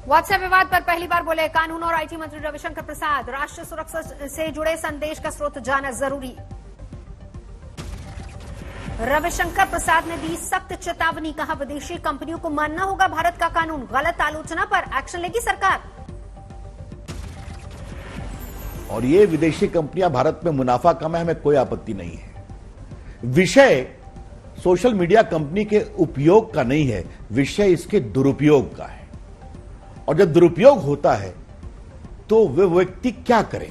WhatsApp विवाद पर पहली बार बोले कानून और आईटी मंत्री रविशंकर प्रसाद। राष्ट्रीय सुरक्षा से जुड़े संदेश का स्रोत जानना जरूरी। रविशंकर प्रसाद ने दी सख्त चेतावनी, कहा विदेशी कंपनियों को मानना होगा भारत का कानून। गलत आलोचना पर एक्शन लेगी सरकार। और ये विदेशी कंपनियां भारत में मुनाफा कमाए, हमें कोई आपत्ति नहीं है। विषय सोशल मीडिया कंपनी के उपयोग का नहीं है, विषय इसके दुरुपयोग का है। और जब दुरुपयोग होता है तो वे व्यक्ति क्या करे।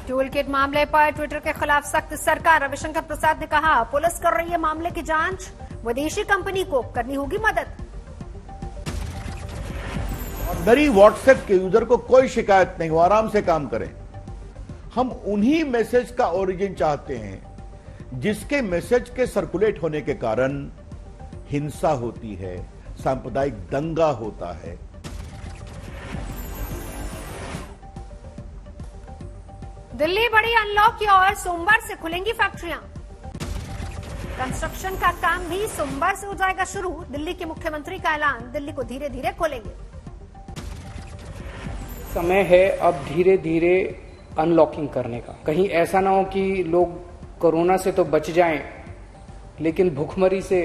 टूल किट मामले पर ट्विटर के खिलाफ सख्त सरकार। रविशंकर प्रसाद ने कहा पुलिस कर रही है मामले की जांच, विदेशी कंपनी को करनी होगी मदद। और मेरी व्हाट्सएप के यूजर को कोई शिकायत नहीं, वो आराम से काम करें। हम उन्हीं मैसेज का ओरिजिन चाहते हैं जिसके मैसेज के सर्कुलेट होने के कारण हिंसा होती है, सांप्रदायिक दंगा होता है। दिल्ली बड़ी अनलॉक की ओर, सोमवार से खुलेंगी फैक्ट्रियां। कंस्ट्रक्शन का काम भी सोमवार से हो जाएगा शुरू। दिल्ली के मुख्यमंत्री का ऐलान, दिल्ली को धीरे धीरे खोलेंगे। समय है अब धीरे धीरे अनलॉकिंग करने का। कहीं ऐसा ना हो कि लोग कोरोना से तो बच जाएं लेकिन भूखमरी से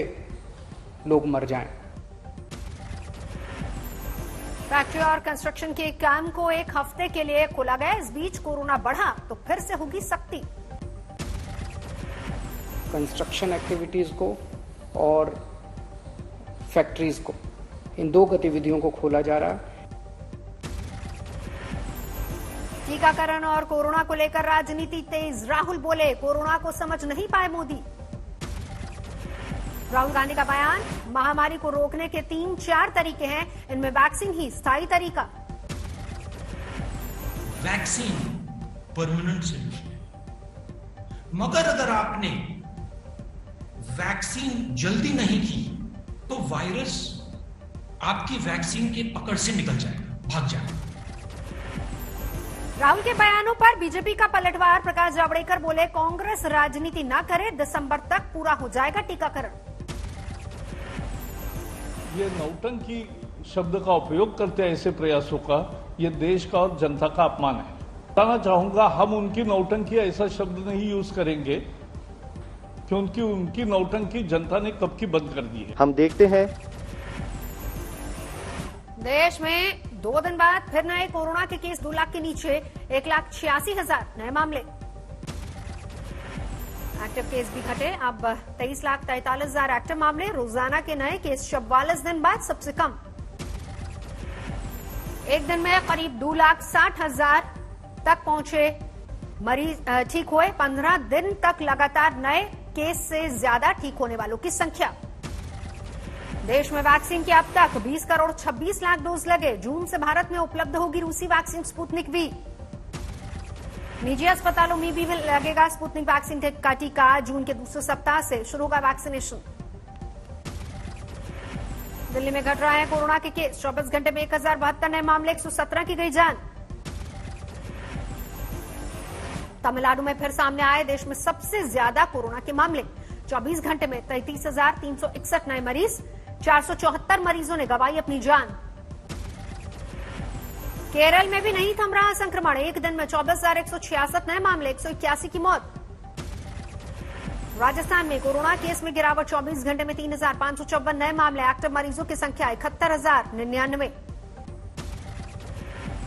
लोग मर जाएं। फैक्ट्री और कंस्ट्रक्शन के काम को एक हफ्ते के लिए खोला गया। इस बीच कोरोना बढ़ा तो फिर से होगी सख्ती। कंस्ट्रक्शन एक्टिविटीज को और फैक्ट्रीज को, इन दो गतिविधियों को खोला जा रहा है। टीकाकरण और कोरोना को लेकर राजनीति तेज। राहुल बोले कोरोना को समझ नहीं पाए मोदी। राहुल गांधी का बयान, महामारी को रोकने के 3-4 तरीके हैं, इनमें वैक्सीन ही स्थायी तरीका। वैक्सीन परमानेंट सॉल्यूशन है, मगर अगर आपने वैक्सीन जल्दी नहीं की तो वायरस आपकी वैक्सीन के पकड़ से निकल जाएगा, भाग जाएगा। राहुल के बयानों पर बीजेपी का पलटवार। प्रकाश जावड़ेकर बोले कांग्रेस राजनीति न करे, दिसंबर तक पूरा हो जाएगा टीकाकरण। ये नौटंकी शब्द का उपयोग करते हैं ऐसे प्रयासों का, ये देश का और जनता का अपमान है। बताना चाहूंगा हम उनकी नौटंकी ऐसा शब्द नहीं यूज करेंगे क्योंकि उनकी नौटंकी जनता ने कब की बंद कर दी है। हम देखते हैं देश में 2 दिन बाद फिर नए कोरोना के केस 2 लाख के नीचे, 1,86,000 नए मामले। एक्टिव केस भी घटे, अब 23,43,000 एक्टिव मामले। रोजाना के नए केस 44 दिन बाद सबसे कम। एक दिन में करीब 2,60,000 तक पहुंचे मरीज ठीक हुए। 15 दिन तक लगातार नए केस से ज्यादा ठीक होने वालों की संख्या। देश में वैक्सीन के अब तक 20 करोड़ 26 लाख डोज लगे। जून से भारत में उपलब्ध होगी रूसी वैक्सीन स्पुतनिक वी। निजी अस्पतालों में भी लगेगा स्पुतनिक वैक्सीन का टीका। जून के दूसरे सप्ताह से शुरू होगा वैक्सीनेशन। दिल्ली में घट रहा है कोरोना के केस। 24 घंटे में 1,072 नए मामले, 117 की गई जान। तमिलनाडु में फिर सामने आए देश में सबसे ज्यादा कोरोना के मामले। 24 घंटे में 33,361 नए मरीज, 474 मरीजों ने गंवाई अपनी जान। केरल में भी नहीं थम रहा संक्रमण। एक दिन में 24,166 नए मामले, 181 की मौत। राजस्थान में कोरोना केस में गिरावट। 24 घंटे में 3,554 नए मामले, एक्टिव मरीजों की संख्या 71,099।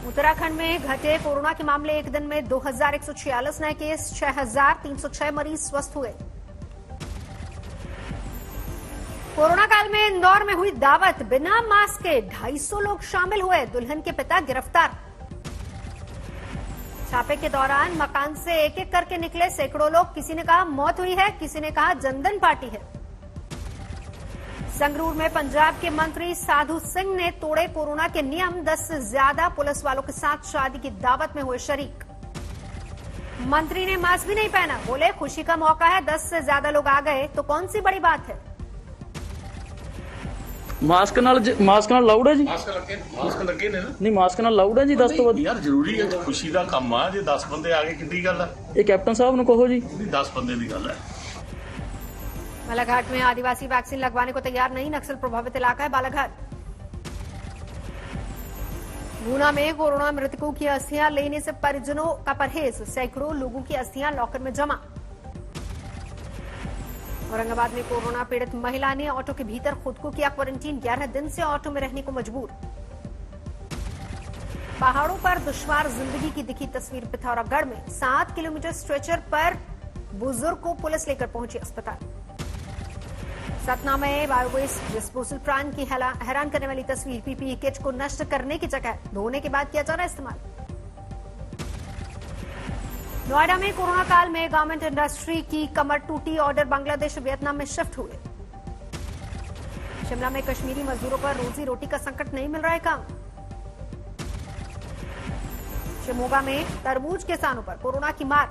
उत्तराखंड में घटे कोरोना के मामले। एक दिन में 2,146 नए केस, 6,306 मरीज स्वस्थ हुए। कोरोना काल में इंदौर में हुई दावत, बिना मास्क के 250 लोग शामिल हुए। दुल्हन के पिता गिरफ्तार। छापे के दौरान मकान से एक एक करके निकले सैकड़ों लोग। किसी ने कहा मौत हुई है, किसी ने कहा जनधन पार्टी है। संगरूर में पंजाब के मंत्री साधु सिंह ने तोड़े कोरोना के नियम। 10 से ज्यादा पुलिस वालों के साथ शादी की दावत में हुए शरीक। मंत्री ने मास्क भी नहीं पहना, बोले खुशी का मौका है, 10 से ज्यादा लोग आ गए तो कौन सी बड़ी बात है। मास्क नाल लाउड है जी। मास्क ਲੱਗੇ ਨੇ नहीं मास्क नाल लाउड है जी। 10 तो बाद यार जरूरी है, खुशी ਦਾ ਕੰਮ ਆ। ਜੇ 10 ਬੰਦੇ ਆ ਗਏ ਕਿੰਨੀ ਗੱਲ ਹੈ। ਇਹ ਕੈਪਟਨ ਸਾਹਿਬ ਨੂੰ ਕਹੋ ਜੀ। 10 ਬੰਦੇ ਦੀ ਗੱਲ ਹੈ। बालाघाट में आदिवासी वैक्सीन लगवाने को तैयार नहीं, नक्सल प्रभावित इलाका है बालाघाट। गुना में कोरोना मृतकों की अस्थियां लेने से परिजनों का परहेज, सैकड़ों लोगों की अस्थियां लॉकर में जमा। औरंगाबाद में कोरोना पीड़ित महिला ने ऑटो के भीतर खुद को किया क्वारंटीन, 11 दिन से ऑटो में रहने को मजबूर। पहाड़ों पर दुश्वार जिंदगी की दिखी तस्वीर पिथौरागढ़ में, 7 किलोमीटर स्ट्रेचर पर बुजुर्ग को पुलिस लेकर पहुंची अस्पताल। सतना में बायोवेस्ट डिस्पोजल प्लांट की हैरान करने वाली तस्वीर, पीपीई किट को नष्ट करने की जगह धोने के बाद किया जा रहा है इस्तेमाल। नोएडा में कोरोना काल में गारमेंट इंडस्ट्री की कमर टूटी, ऑर्डर बांग्लादेश वियतनाम में शिफ्ट हुए। शिमला में कश्मीरी मजदूरों पर रोजी रोटी का संकट, नहीं मिल रहा है काम। शिमोगा में तरबूज किसानों पर कोरोना की मार,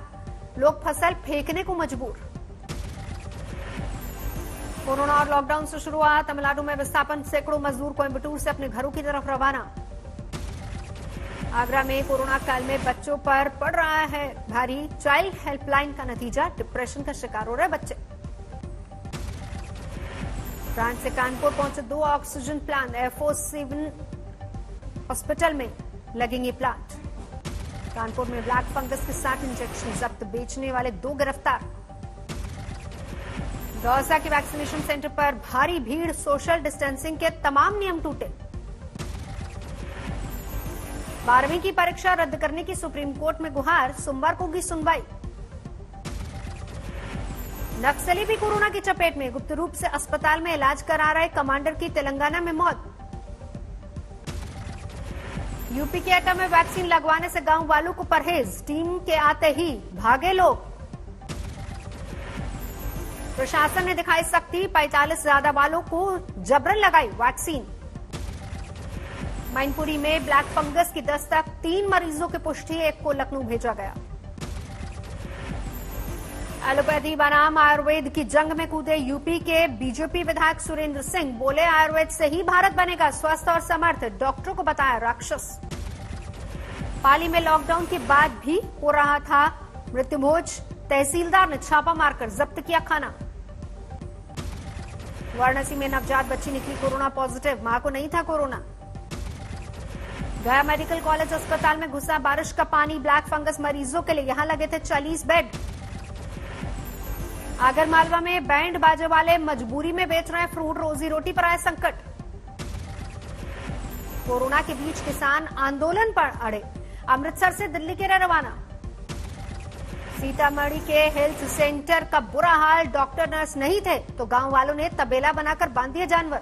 लोग फसल फेंकने को मजबूर। कोरोना और लॉकडाउन से शुरू हुआ तमिलनाडु में विस्थापन, सैकड़ों मजदूर कोयम्बटूर से अपने घरों की तरफ रवाना। आगरा में कोरोना काल में बच्चों पर पड़ रहा है भारी, चाइल्ड हेल्पलाइन का नतीजा, डिप्रेशन का शिकार हो रहे बच्चे। फ्रांस से कानपुर पहुंचे 2 oxygen plant, air force civil hospital में लगेंगे प्लांट। कानपुर में ब्लैक फंगस के 60 इंजेक्शन जब्त, बेचने वाले 2 गिरफ्तार। दौसा के वैक्सीनेशन सेंटर पर भारी भीड़, सोशल डिस्टेंसिंग के तमाम नियम टूटे। 12वीं की परीक्षा रद्द करने की सुप्रीम कोर्ट में गुहार, सोमवार को होगी सुनवाई। नक्सली भी कोरोना की चपेट में, गुप्त रूप से अस्पताल में इलाज करा रहे कमांडर की तेलंगाना में मौत। यूपी के एटा में वैक्सीन लगवाने से गांव वालों को परहेज, टीम के आते ही भागे लोग। प्रशासन ने दिखाई सख्ती, 45 ज्यादा वालों को जबरन लगाई वैक्सीन। मैनपुरी में ब्लैक फंगस की दस्तक, 3 मरीजों की पुष्टि, 1 को लखनऊ भेजा गया। एलोपैथी बनाम आयुर्वेद की जंग में कूदे यूपी के बीजेपी विधायक सुरेंद्र सिंह, बोले आयुर्वेद से ही भारत बनेगा स्वस्थ और समर्थ, डॉक्टरों को बताया राक्षस। पाली में लॉकडाउन के बाद भी हो रहा था मृत्युभोज, तहसीलदार ने छापा मारकर जब्त किया खाना। वाराणसी में नवजात बच्ची निकली कोरोना पॉजिटिव, मां को नहीं था कोरोना। गया मेडिकल कॉलेज अस्पताल में घुसा बारिश का पानी, ब्लैक फंगस मरीजों के लिए यहां लगे थे 40 बेड। आगरमालवा में बैंड बाजे वाले मजबूरी में बेच रहे फ्रूट, रोजी रोटी पर आए संकट। कोरोना के बीच किसान आंदोलन पर अड़े, अमृतसर से दिल्ली के लिए रवाना। सीतामढ़ी के हेल्थ सेंटर का बुरा हाल, डॉक्टर नर्स नहीं थे तो गांव वालों ने तबेला बनाकर बांध दिए जानवर।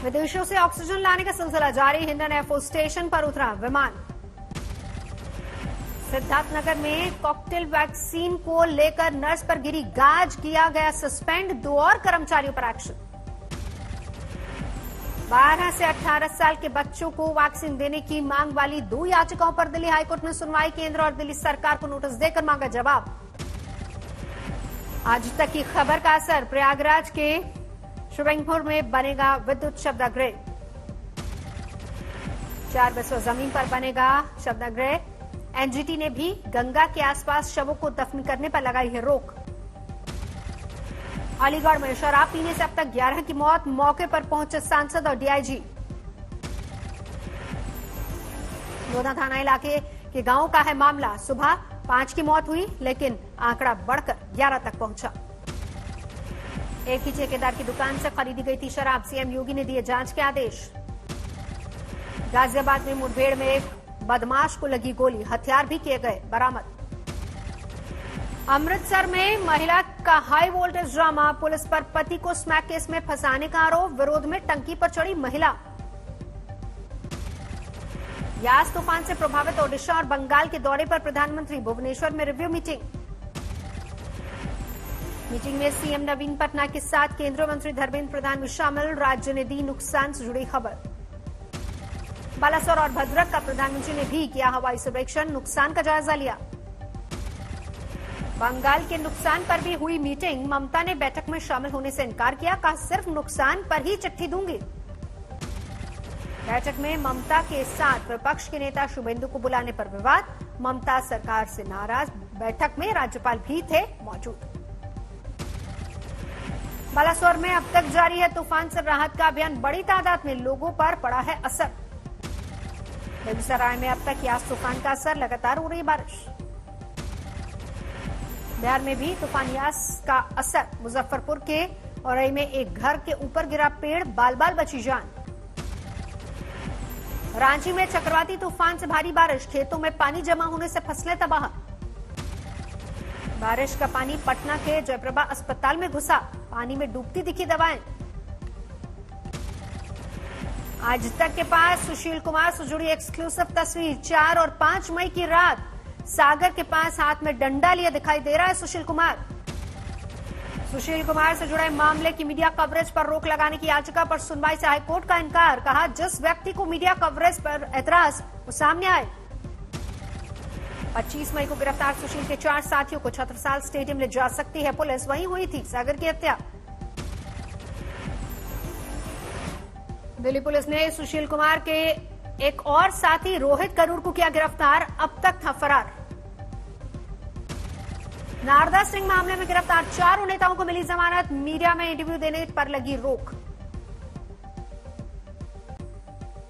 विदेशों से ऑक्सीजन लाने का सिलसिला जारी, हिंडन एयरफोर्स स्टेशन पर उतरा विमान। सिद्धार्थनगर में कॉकटेल वैक्सीन को लेकर नर्स पर गिरी गाज, किया गया सस्पेंड, 2 और कर्मचारियों पर एक्शन। 12 से 18 साल के बच्चों को वैक्सीन देने की मांग वाली 2 याचिकाओं पर दिल्ली हाईकोर्ट में सुनवाई, केंद्र और दिल्ली सरकार को नोटिस देकर मांगा जवाब। आज तक की खबर का असर, प्रयागराज के शिवंगपुर में बनेगा विद्युत शवदाह, 4 बसों जमीन पर बनेगा शवदाह। एनजीटी ने भी गंगा के आसपास शवों को दफन करने पर लगाई है रोक। अलीगढ़ में शराब पीने से अब तक 11 की मौत, मौके पर पहुंचे सांसद और डीआईजी। लोधा थाना इलाके के गांव का है मामला, सुबह 5 की मौत हुई लेकिन आंकड़ा बढ़कर 11 तक पहुंचा। एक ही ठेकेदार की दुकान से खरीदी गई थी शराब, सीएम योगी ने दिए जांच के आदेश। गाजियाबाद में मुठभेड़ में एक बदमाश को लगी गोली, हथियार भी किए गए बरामद। अमृतसर में महिला का हाई वोल्टेज ड्रामा, पुलिस पर पति को स्मैक केस में फंसाने का आरोप, विरोध में टंकी पर चढ़ी महिला। यास तूफान से प्रभावित ओडिशा और बंगाल के दौरे पर प्रधानमंत्री, भुवनेश्वर में रिव्यू मीटिंग। मीटिंग में सीएम नवीन पटनायक के साथ केंद्रीय मंत्री धर्मेंद्र प्रधान भी शामिल, राज्य ने दी नुकसान से जुड़ी खबर। बालासोर और भद्रक का प्रधानमंत्री ने भी किया हवाई सर्वेक्षण, नुकसान का जायजा लिया। बंगाल के नुकसान पर भी हुई मीटिंग, ममता ने बैठक में शामिल होने से इनकार किया, कहा सिर्फ नुकसान पर ही चिट्ठी दूंगी। बैठक में ममता के साथ विपक्ष के नेता शुभेंदु को बुलाने पर विवाद, ममता सरकार से नाराज, बैठक में राज्यपाल भी थे मौजूद। बालासोर में अब तक जारी है तूफान से राहत का अभियान, बड़ी तादाद में लोगों पर पड़ा है असर। बेगूसराय में अब तक यास तूफान का असर, लगातार हो रही बारिश। बिहार में भी तूफान यास का असर, मुजफ्फरपुर के औरई में एक घर के ऊपर गिरा पेड़, बाल बाल बची जान। रांची में चक्रवाती तूफान से भारी बारिश, खेतों में पानी जमा होने से फसलें तबाह। बारिश का पानी पटना के जयप्रभा अस्पताल में घुसा, पानी में डूबती दिखी दवाएं। आज तक के पास सुशील कुमार से जुड़ी एक्सक्लूसिव तस्वीर, 4 और 5 मई की रात सागर के पास हाथ में डंडा लिए दिखाई दे रहा है सुशील कुमार। सुशील कुमार से जुड़े मामले की मीडिया कवरेज पर रोक लगाने की याचिका पर सुनवाई से हाईकोर्ट का इनकार, कहा जिस व्यक्ति को मीडिया कवरेज पर एतराज वो सामने आए। 25 मई को गिरफ्तार सुशील के 4 साथियों को छत्रसाल स्टेडियम ले जा सकती है पुलिस, वहीं हुई थी सागर की हत्या। दिल्ली पुलिस ने सुशील कुमार के एक और साथी रोहित करूर को किया गिरफ्तार, अब तक था फरार। नारदा सिंह मामले में गिरफ्तार 4 नेताओं को मिली जमानत, मीडिया में इंटरव्यू देने पर लगी रोक।